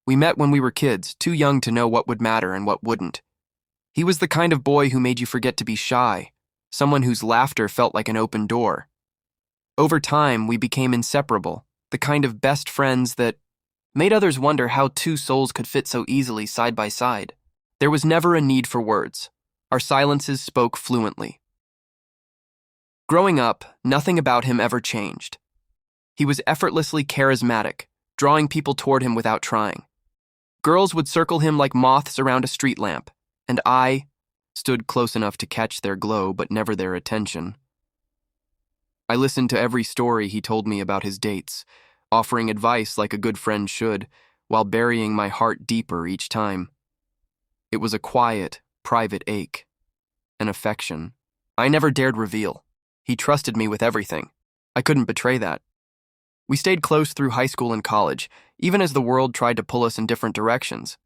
We met when we were kids, too young to know what would matter and what wouldn't. He was the kind of boy who made you forget to be shy, someone whose laughter felt like an open door. Over time, we became inseparable, the kind of best friends that made others wonder how two souls could fit so easily side by side. There was never a need for words. Our silences spoke fluently. Growing up, nothing about him ever changed. He was effortlessly charismatic, drawing people toward him without trying. Girls would circle him like moths around a street lamp, and I stood close enough to catch their glow but never their attention. I listened to every story he told me about his dates, offering advice like a good friend should, while burying my heart deeper each time. It was a quiet, private ache, an affection I never dared reveal. He trusted me with everything. I couldn't betray that. We stayed close through high school and college, even as the world tried to pull us in different directions.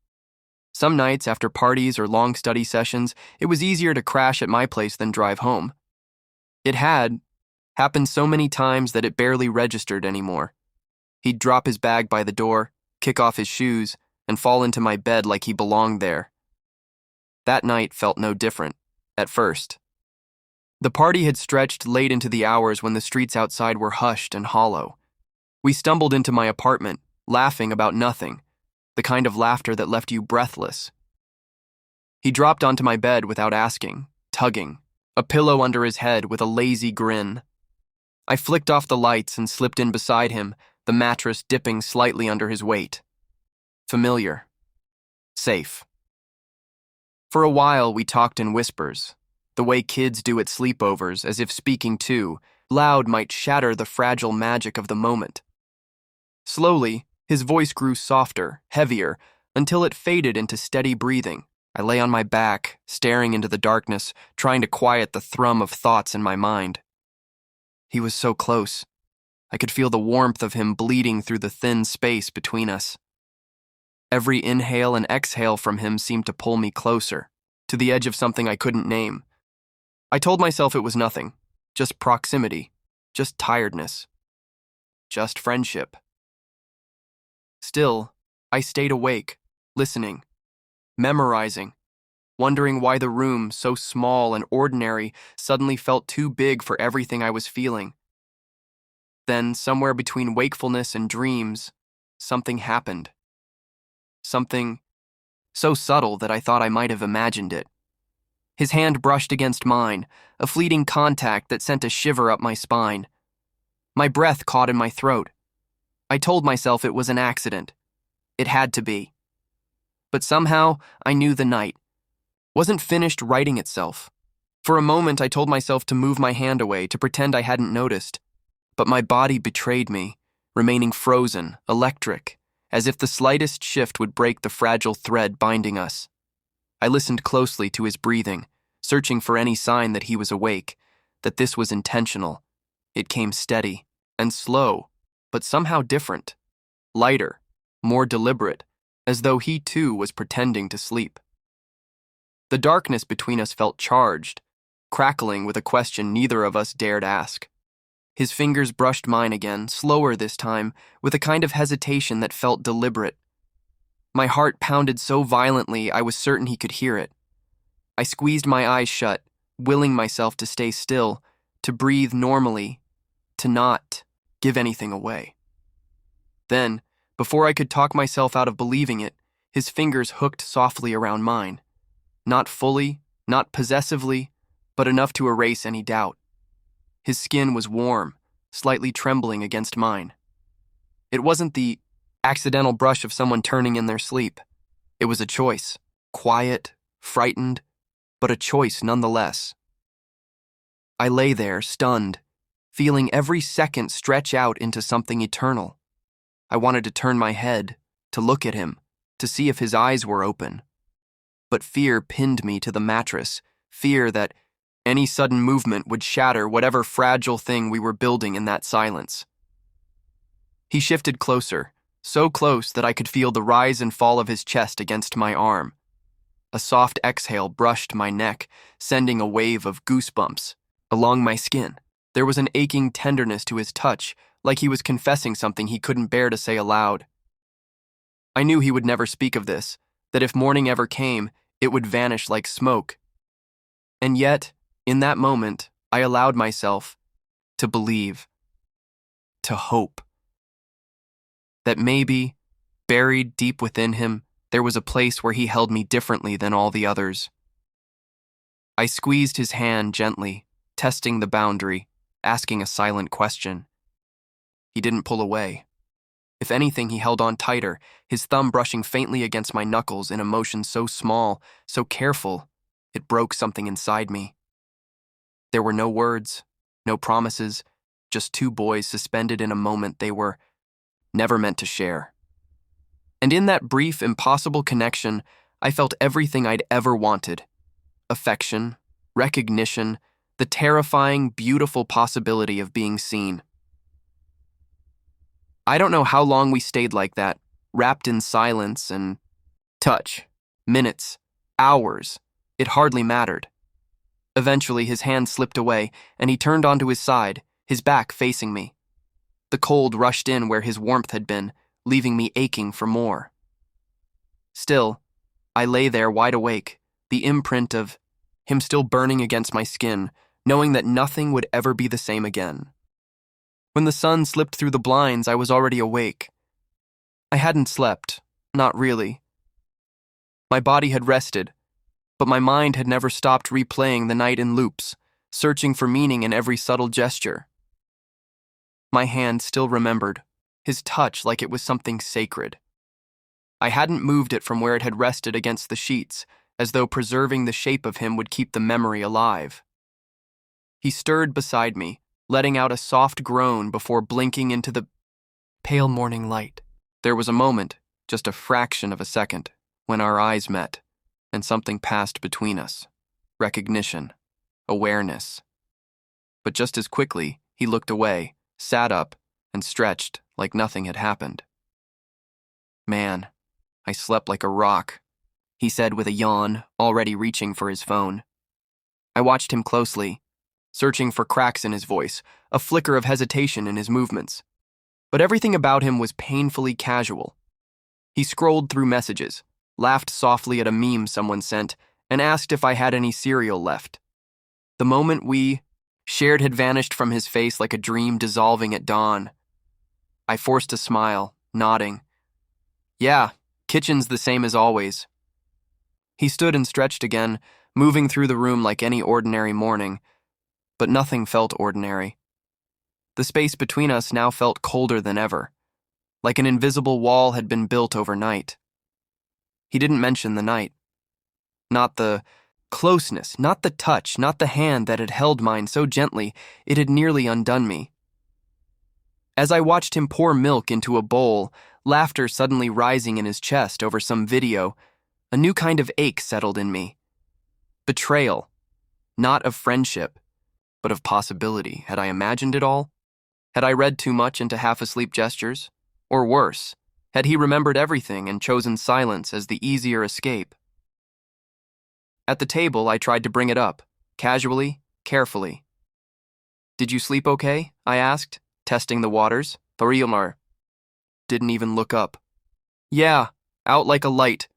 Some nights, after parties or long study sessions, it was easier to crash at my place than drive home. It had happened so many times that it barely registered anymore. He'd drop his bag by the door, kick off his shoes, and fall into my bed like he belonged there. That night felt no different, at first. The party had stretched late into the hours when the streets outside were hushed and hollow. We stumbled into my apartment, laughing about nothing, the kind of laughter that left you breathless. He dropped onto my bed without asking, tugging, a pillow under his head with a lazy grin. I flicked off the lights and slipped in beside him, the mattress dipping slightly under his weight. Familiar. Safe. For a while, we talked in whispers, the way kids do at sleepovers, as if speaking too loud might shatter the fragile magic of the moment. Slowly, his voice grew softer, heavier, until it faded into steady breathing. I lay on my back, staring into the darkness, trying to quiet the thrum of thoughts in my mind. He was so close. I could feel the warmth of him bleeding through the thin space between us. Every inhale and exhale from him seemed to pull me closer, to the edge of something I couldn't name. I told myself it was nothing, just proximity, just tiredness, just friendship. Still, I stayed awake, listening, memorizing, wondering why the room, so small and ordinary, suddenly felt too big for everything I was feeling. Then, somewhere between wakefulness and dreams, something happened. Something so subtle that I thought I might have imagined it. His hand brushed against mine, a fleeting contact that sent a shiver up my spine. My breath caught in my throat. I told myself it was an accident. It had to be. But somehow, I knew the night wasn't finished writing itself. For a moment, I told myself to move my hand away, to pretend I hadn't noticed. But my body betrayed me, remaining frozen, electric, as if the slightest shift would break the fragile thread binding us. I listened closely to his breathing, searching for any sign that he was awake, that this was intentional. It came steady and slow, but somehow different, lighter, more deliberate, as though he too was pretending to sleep. The darkness between us felt charged, crackling with a question neither of us dared ask. His fingers brushed mine again, slower this time, with a kind of hesitation that felt deliberate. My heart pounded so violently I was certain he could hear it. I squeezed my eyes shut, willing myself to stay still, to breathe normally, to not give anything away. Then, before I could talk myself out of believing it, his fingers hooked softly around mine. Not fully, not possessively, but enough to erase any doubt. His skin was warm, slightly trembling against mine. It wasn't the accidental brush of someone turning in their sleep. It was a choice, quiet, frightened, but a choice nonetheless. I lay there, stunned, feeling every second stretch out into something eternal. I wanted to turn my head, to look at him, to see if his eyes were open. But fear pinned me to the mattress, fear that any sudden movement would shatter whatever fragile thing we were building in that silence. He shifted closer, so close that I could feel the rise and fall of his chest against my arm. A soft exhale brushed my neck, sending a wave of goosebumps along my skin. There was an aching tenderness to his touch, like he was confessing something he couldn't bear to say aloud. I knew he would never speak of this, that if morning ever came, it would vanish like smoke. And yet, in that moment, I allowed myself to believe, to hope, that maybe, buried deep within him, there was a place where he held me differently than all the others. I squeezed his hand gently, testing the boundary, asking a silent question. He didn't pull away. If anything, he held on tighter, his thumb brushing faintly against my knuckles in a motion so small, so careful, it broke something inside me. There were no words, no promises, just two boys suspended in a moment they were never meant to share. And in that brief, impossible connection, I felt everything I'd ever wanted. Affection, recognition, the terrifying, beautiful possibility of being seen. I don't know how long we stayed like that, wrapped in silence and touch. Minutes, hours, it hardly mattered. Eventually, his hand slipped away, and he turned onto his side, his back facing me. The cold rushed in where his warmth had been, leaving me aching for more. Still, I lay there wide awake, the imprint of him still burning against my skin, knowing that nothing would ever be the same again. When the sun slipped through the blinds, I was already awake. I hadn't slept, not really. My body had rested, but my mind had never stopped replaying the night in loops, searching for meaning in every subtle gesture. My hand still remembered, his touch like it was something sacred. I hadn't moved it from where it had rested against the sheets, as though preserving the shape of him would keep the memory alive. He stirred beside me, letting out a soft groan before blinking into the pale morning light. There was a moment, just a fraction of a second, when our eyes met, and something passed between us. Recognition, awareness. But just as quickly, he looked away, sat up, and stretched like nothing had happened. Man, I slept like a rock, he said with a yawn, already reaching for his phone. I watched him closely, searching for cracks in his voice, a flicker of hesitation in his movements. But everything about him was painfully casual. He scrolled through messages, laughed softly at a meme someone sent, and asked if I had any cereal left. The moment we shared had vanished from his face like a dream dissolving at dawn. I forced a smile, nodding. Yeah, kitchen's the same as always. He stood and stretched again, moving through the room like any ordinary morning, but nothing felt ordinary. The space between us now felt colder than ever, like an invisible wall had been built overnight. He didn't mention the night. Not the closeness, not the touch, not the hand that had held mine so gently it had nearly undone me. As I watched him pour milk into a bowl, laughter suddenly rising in his chest over some video, a new kind of ache settled in me. Betrayal, not of friendship, but of possibility. Had I imagined it all? Had I read too much into half-asleep gestures? Or worse, had he remembered everything and chosen silence as the easier escape? At the table, I tried to bring it up, casually, carefully. Did you sleep okay? I asked, testing the waters. Betrayal didn't even look up. Yeah, out like a light.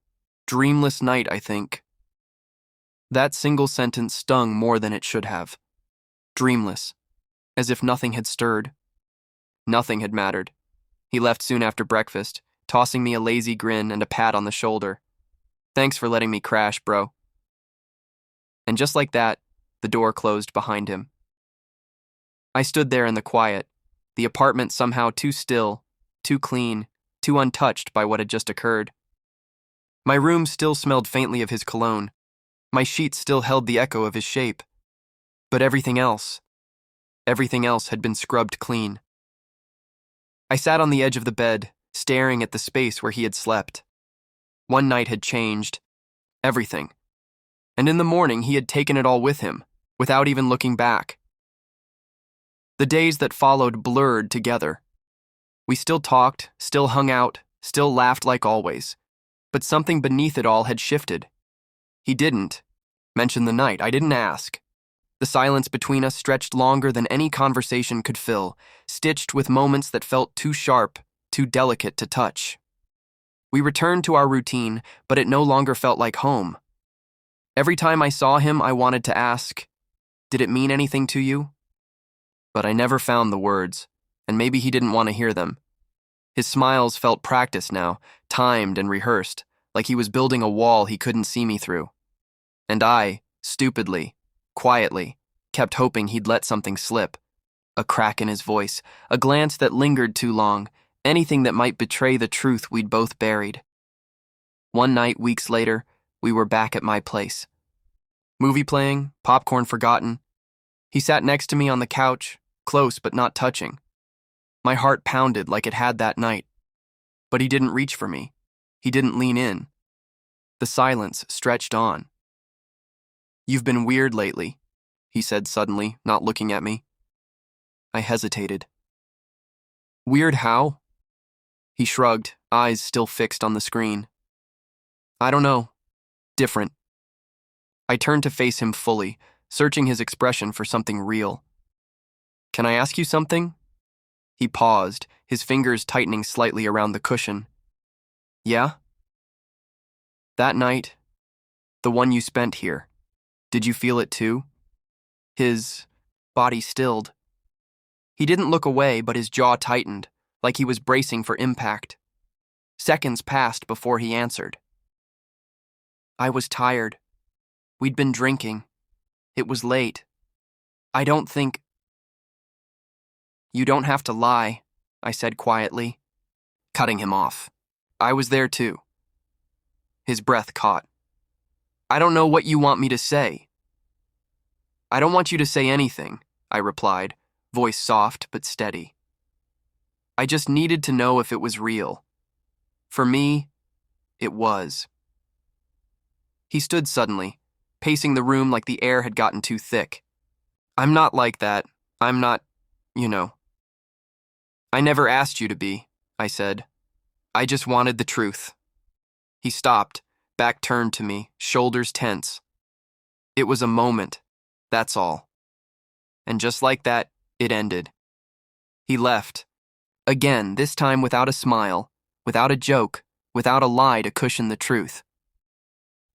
Dreamless night, I think. That single sentence stung more than it should have. Dreamless, as if nothing had stirred. Nothing had mattered. He left soon after breakfast, tossing me a lazy grin and a pat on the shoulder. Thanks for letting me crash, bro. And just like that, the door closed behind him. I stood there in the quiet, the apartment somehow too still, too clean, too untouched by what had just occurred. My room still smelled faintly of his cologne. My sheets still held the echo of his shape. But everything else had been scrubbed clean. I sat on the edge of the bed, staring at the space where he had slept. One night had changed everything. And in the morning, he had taken it all with him, without even looking back. The days that followed blurred together. We still talked, still hung out, still laughed like always. But something beneath it all had shifted. He didn't mention the night. I didn't ask. The silence between us stretched longer than any conversation could fill, stitched with moments that felt too sharp, too delicate to touch. We returned to our routine, but it no longer felt like home. Every time I saw him, I wanted to ask, "Did it mean anything to you?" But I never found the words, and maybe he didn't want to hear them. His smiles felt practiced now, timed and rehearsed, like he was building a wall he couldn't see me through. And I, stupidly, quietly, kept hoping he'd let something slip. A crack in his voice, a glance that lingered too long, anything that might betray the truth we'd both buried. One night, weeks later, we were back at my place. Movie playing, popcorn forgotten. He sat next to me on the couch, close but not touching. My heart pounded like it had that night. But he didn't reach for me. He didn't lean in. The silence stretched on. "You've been weird lately," he said suddenly, not looking at me. I hesitated. "Weird how?" He shrugged, eyes still fixed on the screen. "I don't know. Different." I turned to face him fully, searching his expression for something real. "Can I ask you something?" He paused, his fingers tightening slightly around the cushion. "Yeah?" "That night, the one you spent here, did you feel it too?" His body stilled. He didn't look away, but his jaw tightened, like he was bracing for impact. Seconds passed before he answered. "I was tired. We'd been drinking. It was late. I don't think—" "You don't have to lie," I said quietly, cutting him off. "I was there too." His breath caught. "I don't know what you want me to say." "I don't want you to say anything," I replied, voice soft but steady. "I just needed to know if it was real. For me, it was." He stood suddenly, pacing the room like the air had gotten too thick. "I'm not like that. I'm not, you know." "I never asked you to be," I said. "I just wanted the truth." He stopped, back turned to me, shoulders tense. It was a moment, that's all. And just like that, it ended. He left. Again, this time without a smile, without a joke, without a lie to cushion the truth.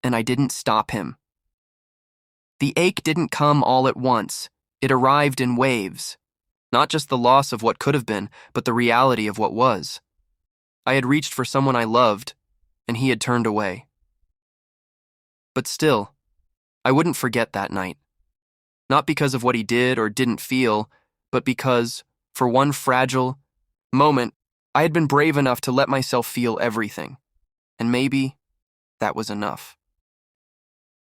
And I didn't stop him. The ache didn't come all at once. It arrived in waves. Not just the loss of what could have been, but the reality of what was. I had reached for someone I loved, and he had turned away. But still, I wouldn't forget that night. Not because of what he did or didn't feel, but because, for one fragile moment, I had been brave enough to let myself feel everything. And maybe that was enough.